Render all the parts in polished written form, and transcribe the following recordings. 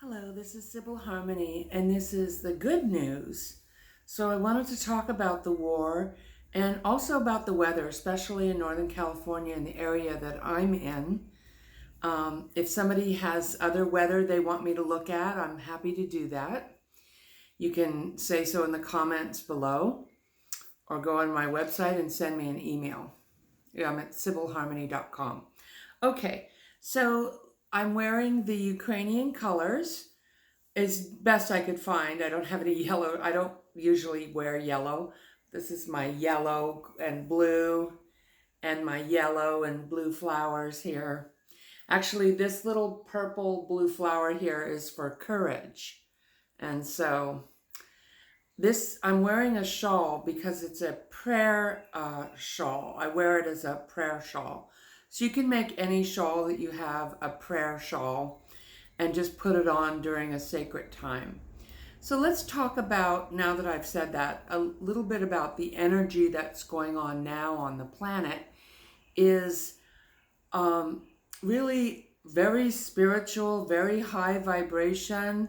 Hello, this is Sybil Harmony, and this is the good news. So I wanted to talk about the war and also about the weather, especially in Northern California in the area that I'm in. If somebody has other weather they want me to look at, I'm happy to do that. You can say so in the comments below or go on my website and send me an email. I'm at sybilharmony.com. Okay, so I'm wearing the Ukrainian colors as best I could find. I don't have any yellow. I don't usually wear yellow. This is my yellow and blue and my yellow and blue flowers here. Actually, this little purple blue flower here is for courage. And so I'm wearing a shawl because it's a prayer shawl. I wear it as a prayer shawl. So you can make any shawl that you have a prayer shawl and just put it on during a sacred time. So let's talk about, now that I've said that, a little bit about the energy that's going on now on the planet is really very spiritual, very high vibration,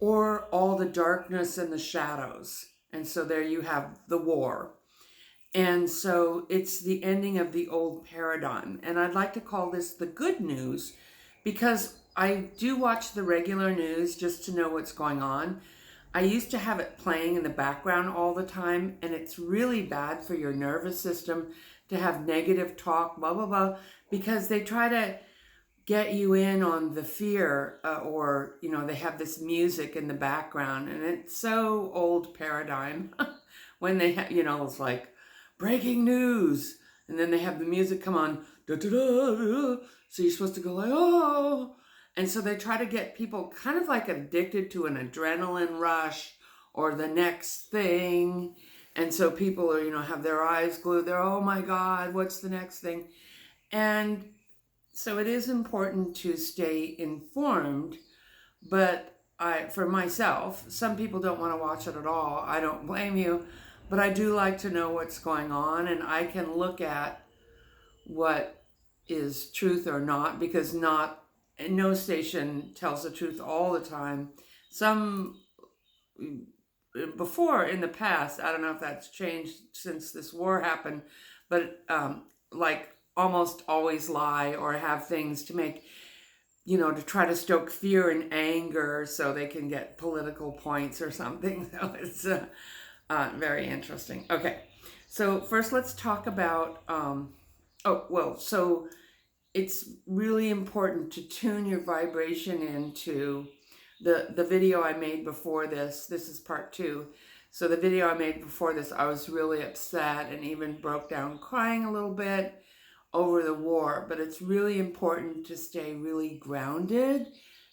or all the darkness and the shadows. And so there you have the war. And so it's the ending of the old paradigm. And I'd like to call this the good news because I do watch the regular news just to know what's going on. I used to have it playing in the background all the time, and it's really bad for your nervous system to have negative talk, blah, blah, blah, because they try to get you in on the fear or, they have this music in the background, and it's so old paradigm when they have, it's like breaking news, and then they have the music come on, da, da, da, da, so you're supposed to go like, oh. And so they try to get people kind of like addicted to an adrenaline rush or the next thing. And so people are, have their eyes glued. They're, oh my God, what's the next thing? And so it is important to stay informed. But for myself, some people don't want to watch it at all. I don't blame you. But I do like to know what's going on. And I can look at what is truth or not, because no station tells the truth all the time. Some, before in the past, I don't know if that's changed since this war happened, but like almost always lie or have things to make, to try to stoke fear and anger so they can get political points or something. So it's very interesting. Okay, so first let's talk about, so it's really important to tune your vibration into the video I made before this. This is part 2. So the video I made before this, I was really upset and even broke down crying a little bit over the war. But it's really important to stay really grounded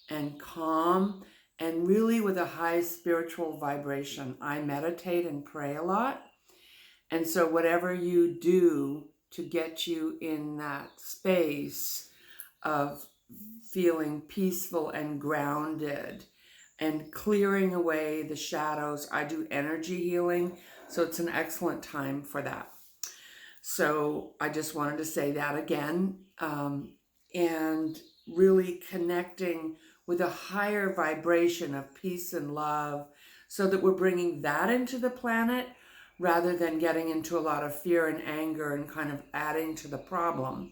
and calm and really with a high spiritual vibration. I meditate and pray a lot. And so whatever you do to get you in that space of feeling peaceful and grounded and clearing away the shadows. I do energy healing, so it's an excellent time for that. So I just wanted to say that again, and really connecting with a higher vibration of peace and love so that we're bringing that into the planet rather than getting into a lot of fear and anger and kind of adding to the problem.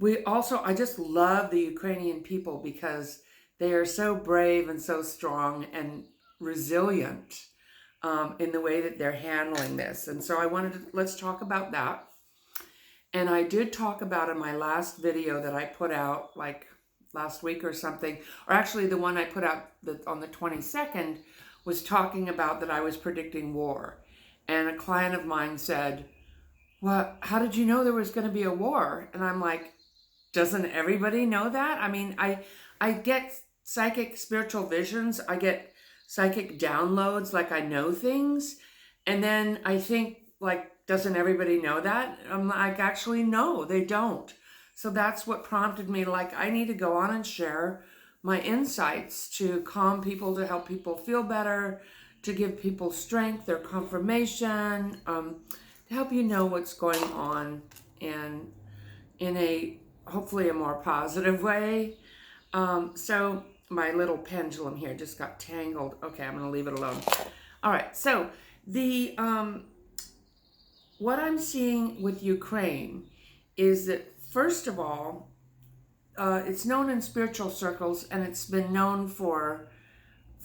I just love the Ukrainian people because they are so brave and so strong and resilient in the way that they're handling this. And so let's talk about that. And I did talk about in my last video that I put out like last week or something, or actually the one I put out on the 22nd was talking about that I was predicting war. And a client of mine said, well, how did you know there was going to be a war? And I'm like, doesn't everybody know that? I mean, I get psychic spiritual visions. I get psychic downloads, like I know things. And then I think, like, doesn't everybody know that? I'm like, actually, no, they don't. So that's what prompted me, like, I need to go on and share my insights to calm people, to help people feel better, to give people strength or confirmation, to help you know what's going on and in hopefully a more positive way. So my little pendulum here just got tangled. Okay, I'm going to leave it alone. All right, so the what I'm seeing with Ukraine is that, first of all, it's known in spiritual circles, and it's been known for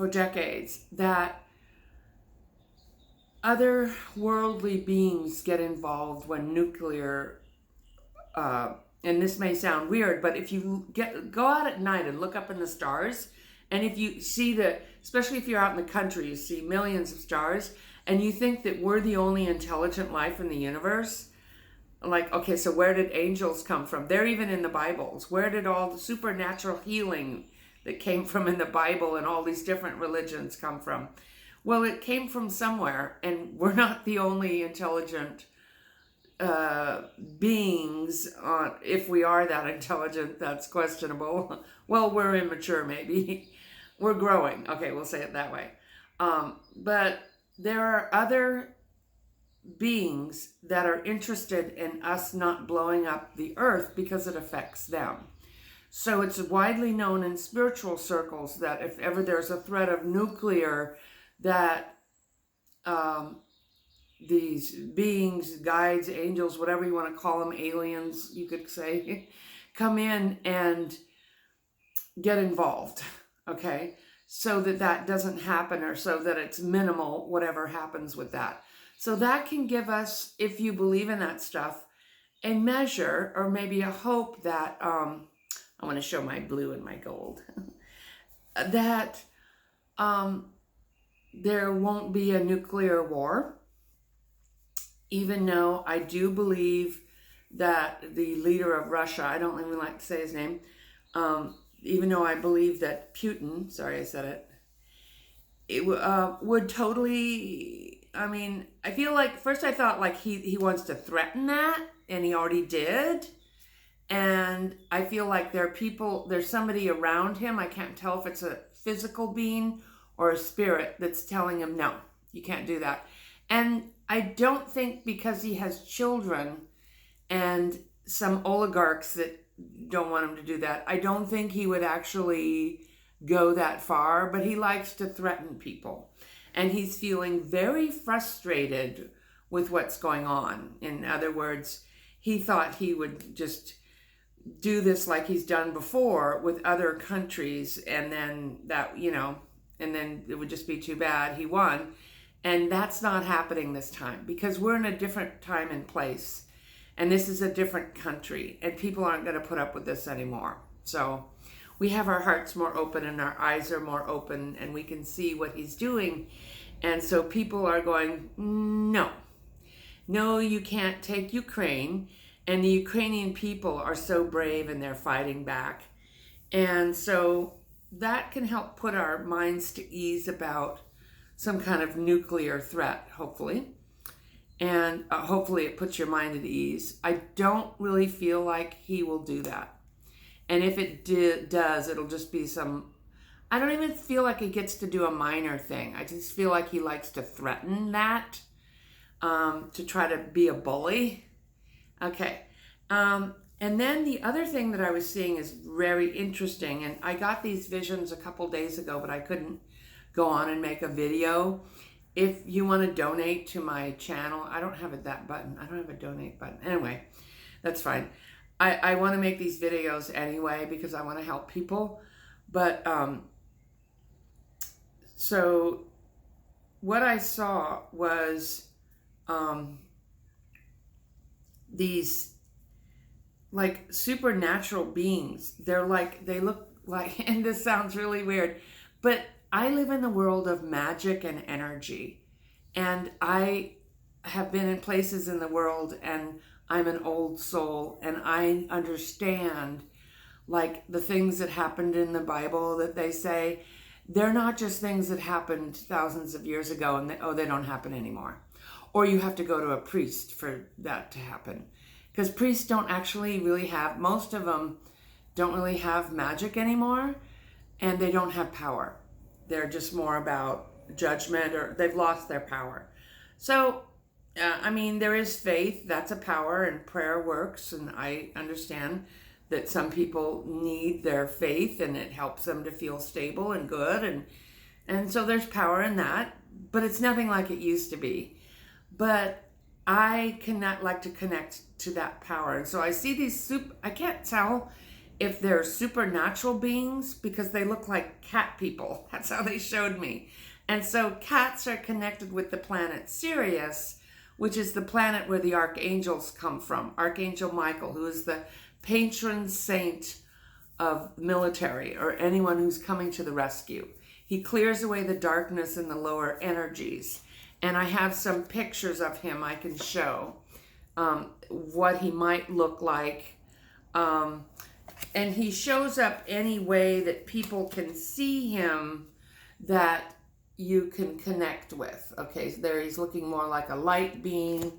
decades, that other worldly beings get involved when nuclear, and this may sound weird, but if you go out at night and look up in the stars, and if you see especially if you're out in the country, you see millions of stars, and you think that we're the only intelligent life in the universe, like, okay, so where did angels come from? They're even in the Bibles. Where did all the supernatural healing that came from in the Bible and all these different religions come from? Well, it came from somewhere, and we're not the only intelligent beings. If we are that intelligent, that's questionable. Well, we're immature, maybe. We're growing. Okay, we'll say it that way. But there are other beings that are interested in us not blowing up the earth because it affects them. So it's widely known in spiritual circles that if ever there's a threat of nuclear, that these beings, guides, angels, whatever you want to call them, aliens, you could say, come in and get involved, okay? So that doesn't happen, or so that it's minimal, whatever happens with that. So that can give us, if you believe in that stuff, a measure or maybe a hope that, I want to show my blue and my gold, that there won't be a nuclear war, even though I do believe that the leader of Russia, I don't even like to say his name, even though I believe that Putin, sorry I said it would totally, I mean, I feel like, first I thought like he wants to threaten that, and he already did. And I feel like there's somebody around him, I can't tell if it's a physical being or a spirit, that's telling him, no, you can't do that. And I don't think, because he has children and some oligarchs that don't want him to do that, I don't think he would actually go that far, but he likes to threaten people. And he's feeling very frustrated with what's going on. In other words, he thought he would just do this like he's done before with other countries, and then that, and then it would just be too bad he won. And that's not happening this time, because we're in a different time and place, and this is a different country, and people aren't going to put up with this anymore. So we have our hearts more open and our eyes are more open, and we can see what he's doing. And so people are going, no, you can't take Ukraine. And the Ukrainian people are so brave, and they're fighting back. And so that can help put our minds to ease about some kind of nuclear threat, hopefully. And hopefully it puts your mind at ease. I don't really feel like he will do that. And if it does, it'll just be I don't even feel like he gets to do a minor thing. I just feel like he likes to threaten that, to try to be a bully. Okay. And then the other thing that I was seeing is very interesting, and I got these visions a couple days ago, but I couldn't go on and make a video. If you want to donate to my channel, I don't have that button. I don't have a donate button. Anyway, that's fine. I want to make these videos anyway because I want to help people. But, so what I saw was these like supernatural beings. They look like, and this sounds really weird, but I live in the world of magic and energy, and I have been in places in the world, and I'm an old soul, and I understand like the things that happened in the Bible that they say, they're not just things that happened thousands of years ago and they don't happen anymore. Or you have to go to a priest for that to happen. Because priests don't actually really have, most of them don't really have magic anymore, and they don't have power. They're just more about judgment, or they've lost their power. So, I mean, there is faith, that's a power, and prayer works, and I understand that some people need their faith and it helps them to feel stable and good. And so there's power in that, but it's nothing like it used to be. But I cannot like to connect to that power. And so I see these I can't tell if they're supernatural beings because they look like cat people. That's how they showed me. And so cats are connected with the planet Sirius, which is the planet where the archangels come from. Archangel Michael, who is the patron saint of military or anyone who's coming to the rescue. He clears away the darkness and the lower energies. And I have some pictures of him I can show what he might look like. And he shows up any way that people can see him that you can connect with. Okay, so there he's looking more like a light being.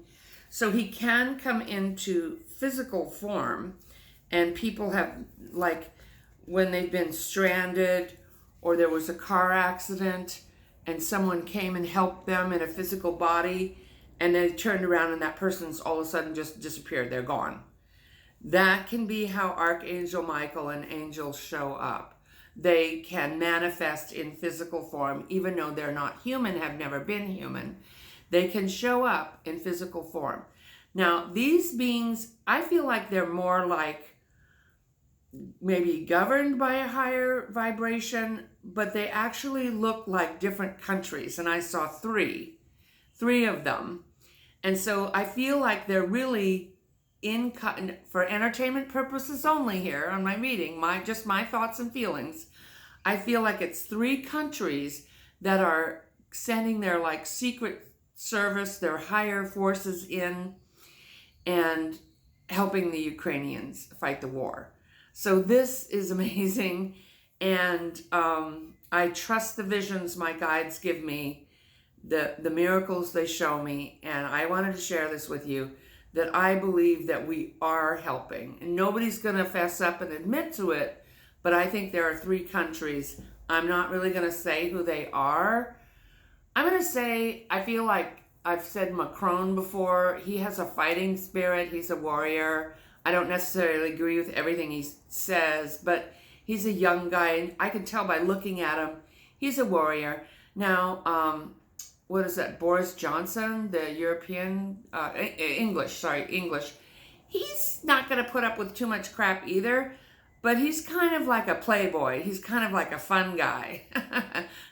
So he can come into physical form, and people have, like, when they've been stranded or there was a car accident and someone came and helped them in a physical body and they turned around and that person's all of a sudden just disappeared. They're gone. That can be how Archangel Michael and angels show up. They can manifest in physical form, even though they're not human, have never been human. They can show up in physical form. Now, these beings, I feel like they're more like maybe governed by a higher vibration, but they actually look like different countries. And I saw three of them. And so I feel like they're really for entertainment purposes only here on my reading, just my thoughts and feelings. I feel like it's 3 countries that are sending their like secret service, their higher forces in and helping the Ukrainians fight the war. So this is amazing. And I trust the visions my guides give me, the miracles they show me. And I wanted to share this with you, that I believe that we are helping. And nobody's going to fess up and admit to it, but I think there are 3 countries. I'm not really going to say who they are. I'm going to say, I feel like I've said Macron before. He has a fighting spirit. He's a warrior. I don't necessarily agree with everything he says, but he's a young guy. And I can tell by looking at him, he's a warrior. Now, what is that? Boris Johnson, the European, English. He's not going to put up with too much crap either, but he's kind of like a playboy. He's kind of like a fun guy.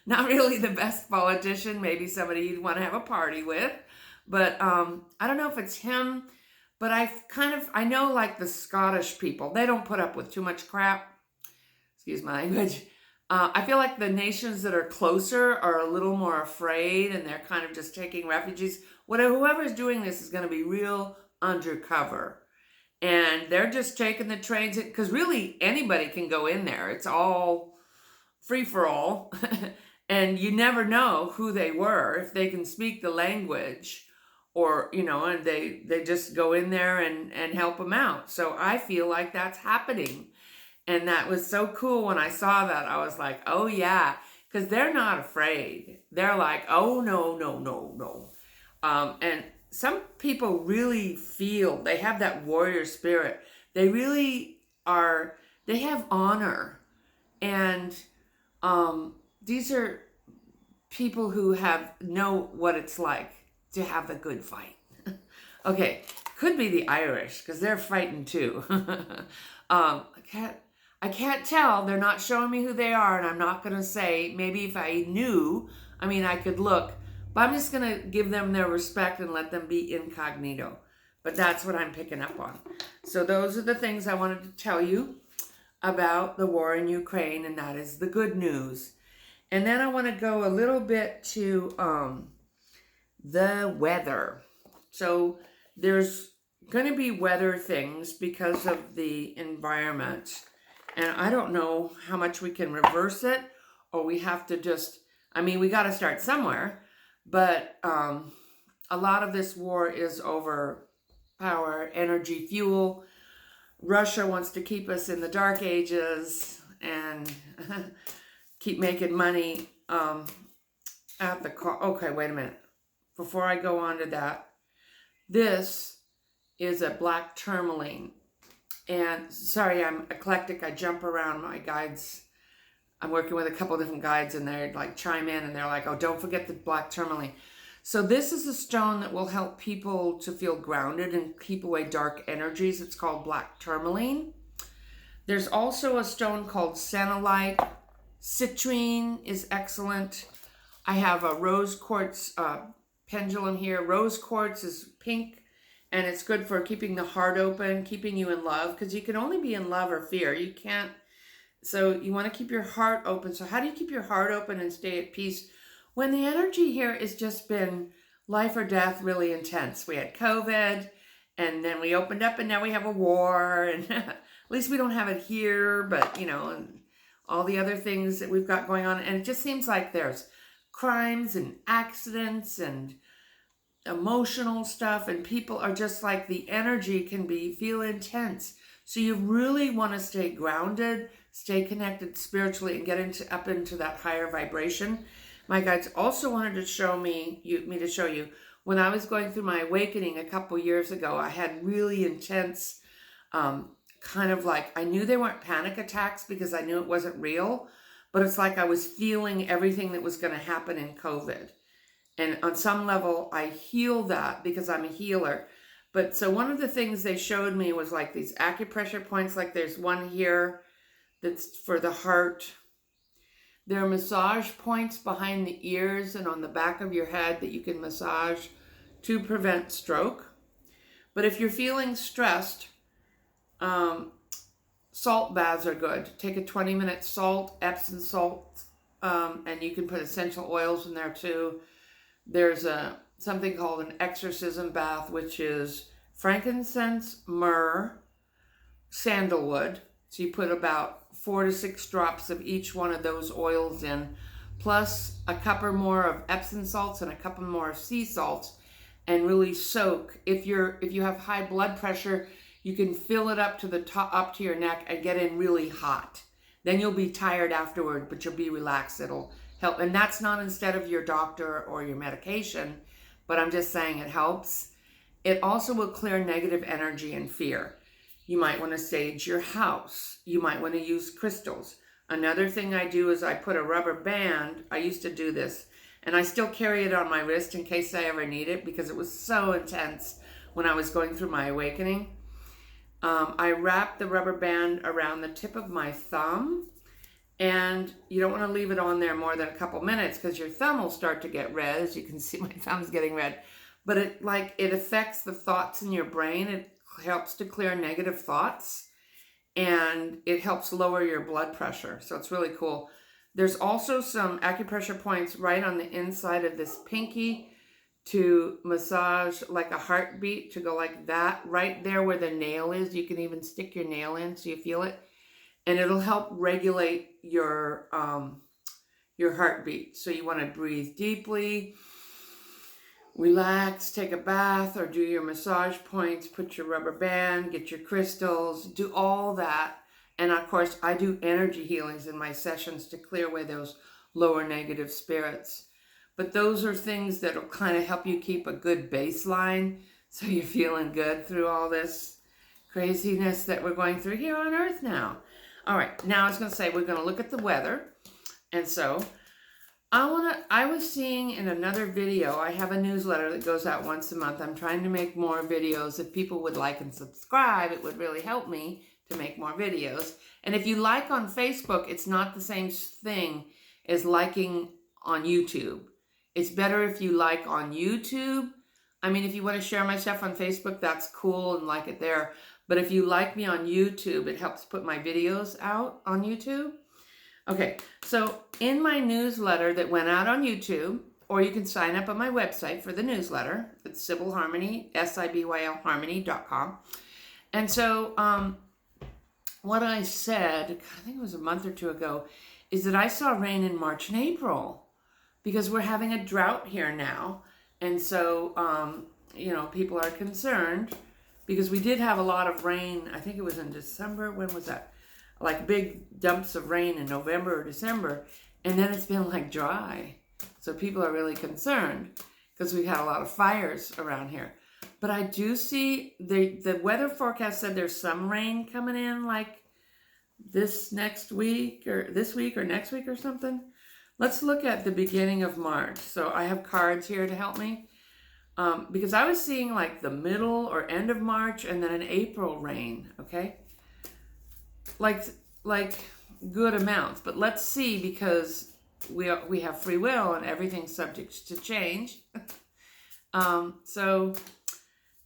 Not really the best politician, maybe somebody you'd want to have a party with, but I don't know if it's him, but I know like the Scottish people, they don't put up with too much crap. Excuse my language. I feel like the nations that are closer are a little more afraid and they're kind of just taking refugees. Whoever's doing this is going to be real undercover. And they're just taking the trains, because really anybody can go in there. It's all free for all. And you never know who they were, if they can speak the language or, and they just go in there and help them out. So I feel like that's happening. And that was so cool when I saw that. I was like, oh yeah, because they're not afraid. They're like, oh no. And some people really feel, they have that warrior spirit. They really are, they have honor. And these are people who know what it's like to have a good fight. Okay, could be the Irish, because they're fighting too. I can't tell. They're not showing me who they are, and I'm not going to say. Maybe if I knew, I could look. But I'm just going to give them their respect and let them be incognito. But that's what I'm picking up on. So those are the things I wanted to tell you about the war in Ukraine, and that is the good news. And then I want to go a little bit to the weather. So there's going to be weather things because of the environment. And I don't know how much we can reverse it, or we have to just, we got to start somewhere. But a lot of this war is over power, energy, fuel. Russia wants to keep us in the dark ages and keep making money at the cost. Okay, wait a minute. Before I go on to that, this is a black tourmaline. And sorry, I'm eclectic. I jump around my guides. I'm working with a couple different guides, and they're like chime in, and they're like, oh, don't forget the black tourmaline. So this is a stone that will help people to feel grounded and keep away dark energies. It's called black tourmaline. There's also a stone called santalite. Citrine is excellent. I have a rose quartz pendulum here. Rose quartz is pink, and it's good for keeping the heart open, keeping you in love, because you can only be in love or fear. You can't. So you want to keep your heart open. So how do you keep your heart open and stay at peace when the energy here has just been life or death, really intense? We had COVID, and then we opened up, and now we have a war, and at least we don't have it here, but you know, and all the other things that we've got going on. And it just seems like there's crimes and accidents and emotional stuff, and people are just like, the energy can feel intense. So you really want to stay grounded, stay connected spiritually, and get up into that higher vibration. My guides also wanted to show me to show you, when I was going through my awakening a couple years ago, I had really intense, kind of like, I knew they weren't panic attacks because I knew it wasn't real, but it's like I was feeling everything that was going to happen in COVID. And on some level, I heal that because I'm a healer. But so one of the things they showed me was like these acupressure points, like there's one here that's for the heart. There are massage points behind the ears and on the back of your head that you can massage to prevent stroke. But if you're feeling stressed, salt baths are good. Take a 20-minute salt, Epsom salt, and you can put essential oils in there too. There's something called an exorcism bath, which is frankincense, myrrh, sandalwood. So you put about 4 to 6 drops of each one of those oils in, plus a cup or more of Epsom salts and a cup or more of sea salts, and really soak. If you have high blood pressure, you can fill it up to the top, up to your neck, and get in really hot. Then you'll be tired afterward, but you'll be relaxed. It'll help. And that's not instead of your doctor or your medication, but I'm just saying it helps. It also will clear negative energy and fear. You might want to sage your house. You might want to use crystals. Another thing I do is I put a rubber band. I used to do this, and I still carry it on my wrist in case I ever need it, because it was so intense when I was going through my awakening. I wrap the rubber band around the tip of my thumb, and you don't want to leave it on there more than a couple minutes because your thumb will start to get red. As you can see, my thumb's getting red. But it affects the thoughts in your brain. It helps to clear negative thoughts, and it helps lower your blood pressure. So it's really cool. There's also some acupressure points right on the inside of this pinky to massage like a heartbeat, to go like that, right there where the nail is. You can even stick your nail in so you feel it, and it'll help regulate your heartbeat. So you want to breathe deeply, relax, take a bath, or do your massage points, put your rubber band, get your crystals, do all that. And of course, I do energy healings in my sessions to clear away those lower negative spirits. But those are things that will kind of help you keep a good baseline, so you're feeling good through all this craziness that we're going through here on Earth now. All right, now I was going to say we're going to look at the weather. And so I was seeing in another video, I have a newsletter that goes out once a month. I'm trying to make more videos. If people would like and subscribe, it would really help me to make more videos. And if you like on Facebook, it's not the same thing as liking on YouTube. It's better if you like on YouTube. I mean, if you want to share my stuff on Facebook, that's cool and like it there. But if you like me on YouTube, it helps put my videos out on YouTube. Okay, so in my newsletter that went out on YouTube, or you can sign up on my website for the newsletter. It's Sibyl Harmony, SIBYL Harmony.com. And so what I said, I think it was a month or two ago, is that I saw rain in March and April, because we're having a drought here now. And so, people are concerned because we did have a lot of rain. I think it was in December. When was that? Like big dumps of rain in November or December. And then it's been like dry. So people are really concerned because we've had a lot of fires around here. But I do see the weather forecast said there's some rain coming in like this week or next week or something. Let's look at the beginning of March. So I have cards here to help me. Because I was seeing like the middle or end of March and then an April rain, okay? Like good amounts. But let's see, because we have free will and everything's subject to change.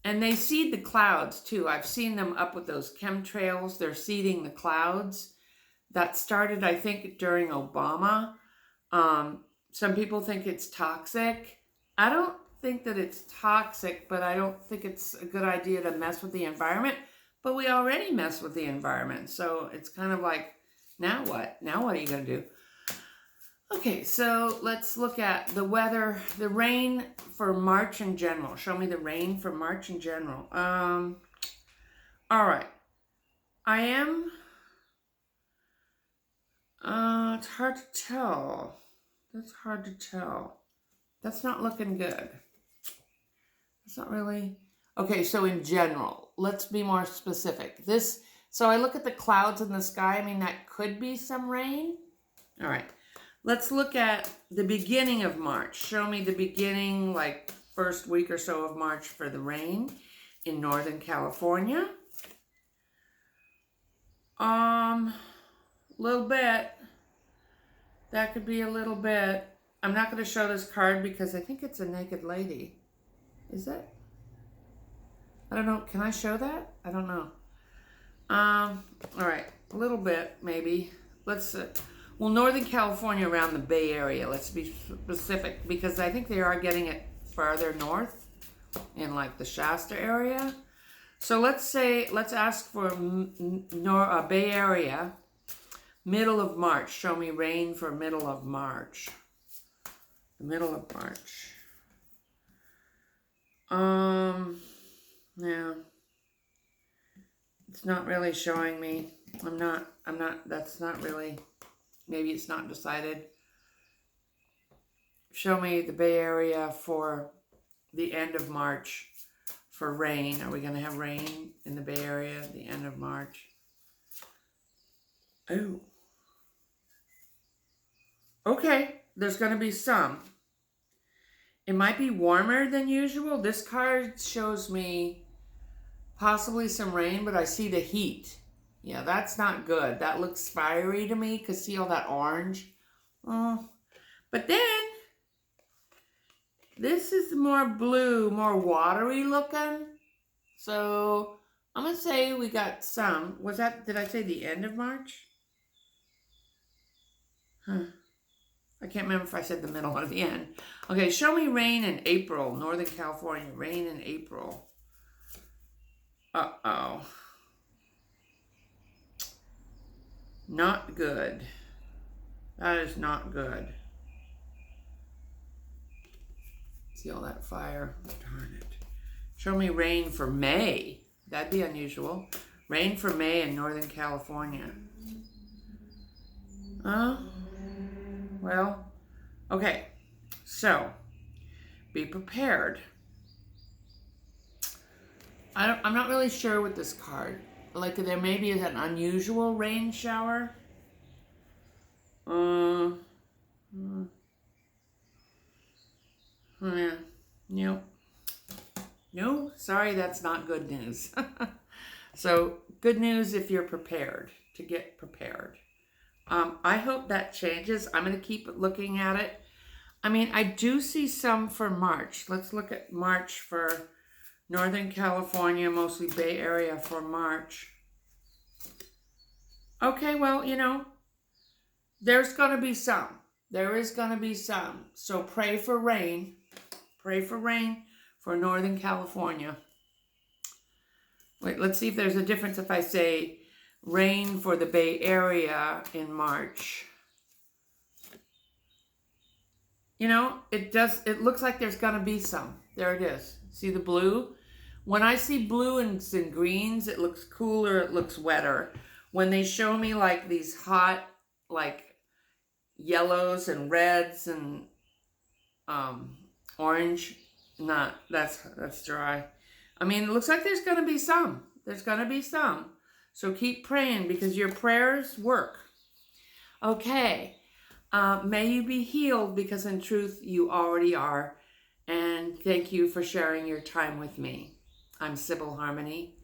And they seed the clouds too. I've seen them up with those chemtrails. They're seeding the clouds. That started, I think, during Obama. Some people think it's toxic. I don't think that it's toxic, but I don't think it's a good idea to mess with the environment. But we already mess with the environment. So it's kind of like, now what? Now what are you going to do? Okay, so let's look at the weather, the rain for March in general. Show me the rain for March in general. All right. It's hard to tell. That's hard to tell. That's not looking good. It's not really. Okay, so in general, let's be more specific. So I look at the clouds in the sky. I mean, that could be some rain. All right. Let's look at the beginning of March. Show me the beginning, like first week or so of March for the rain in Northern California. Little bit. That could be a little bit. I'm not going to show this card because I think it's a naked lady. Is it? I don't know. Can I show that? I don't know. All right. A little bit, maybe. Let's well, Northern California around the Bay Area. Let's be specific, because I think they are getting it farther north in like the Shasta area. So let's ask for Bay Area, middle of March. Show me rain for middle of March. The middle of March. Yeah. It's not really showing me. That's not really. Maybe it's not decided. Show me the Bay Area for the end of March for rain. Are we going to have rain in the Bay Area at the end of March? Oh. Okay, there's going to be some. It might be warmer than usual. This card shows me possibly some rain, but I see the heat. Yeah, that's not good. That looks fiery to me, because see all that orange? But then, this is more blue, more watery looking. So, I'm going to say we got some. Did I say the end of March? I can't remember if I said the middle or the end. Okay, show me rain in April, Northern California. Rain in April. Uh-oh. Not good. That is not good. See all that fire? Darn it. Show me rain for May. That'd be unusual. Rain for May in Northern California. Well, okay. So, be prepared. I'm not really sure with this card. Like, there maybe is an unusual rain shower. Yeah. Nope. No, sorry, that's not good news. So, good news if you're prepared, to get prepared. I hope that changes. I'm going to keep looking at it. I mean, I do see some for March. Let's look at March for Northern California, mostly Bay Area for March. Okay, well, there's going to be some. There is going to be some. So pray for rain. Pray for rain for Northern California. Wait, let's see if there's a difference if I say rain for the Bay Area in March. It looks like there's going to be some. There it is. See the blue? When I see blue and greens, it looks cooler, it looks wetter. When they show me like these hot, like yellows and reds and orange, that's dry. I mean, it looks like there's going to be some. There's going to be some. So keep praying because your prayers work. Okay. May you be healed because in truth you already are. And thank you for sharing your time with me. I'm Sybil Harmony.